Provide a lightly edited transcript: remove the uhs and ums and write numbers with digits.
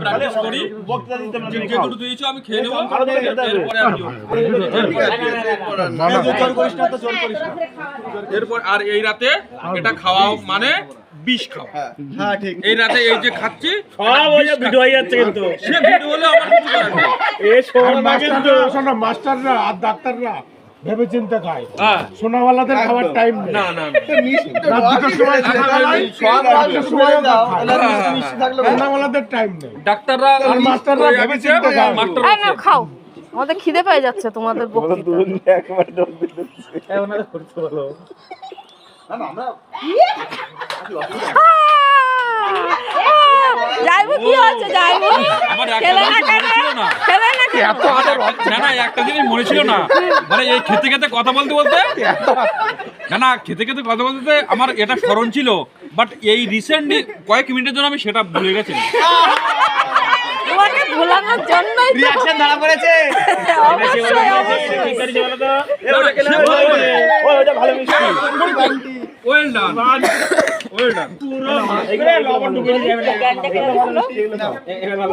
Practice করি, যে দুটো দিয়েছো আমি খেয়ে নেবো, এরপর আর এই রাতে এটা খাওয়া মানে বিষ খাওয়া। হ্যাঁ ঠিক। এই রাতে এই যে খাচ্ছি সব ওই যে ভিডিও হয়ে যাচ্ছে কিন্তু সে ভিডিও হলে আমার কিছু করার নেই। এ শোন না কিন্তু মাস্টাররা আর ডাক্তাররা ভেবে চিন্তে খায়, হ্যাঁ সোনাওয়ালাদের খাবার টাইম নেই। না না সোনাওয়ালাদের টাইম নেই, ডাক্তাররা আর মাস্টাররা ভেবে চিন্তে খায়। এই নাও খাও, আমাদের খিদে পেয়ে যাচ্ছে তোমাদের বক্তৃতা। একবার দৌড় দিতে ওনারা করতে বলো যাইবো কি হচ্ছে, যাইবো আমার একটা খেলে না জিনিস কেন, মনে ছিল না, খেলে না কেন? না না একটা জিনিস মনে ছিল না, মানে এই খেতে খেতে কথা বলতে বলতে না খেতে খেতে কথা বলতে আমার এটা স্মরণ ছিল, বাট এই রিসেন্টলি কয়েক মিনিটের জন্য আমি সেটা ভুলে গেছি। তোমাকে ভোলানোর জন্যই তো। রিঅ্যাকশন ধরা পড়েছে। অবশ্যই অবশ্যই। ঠিক আছে বলো তো ওটা ভালো মিষ্টি। Well done, well done. এগুলো লবণ ঢুকে যাবে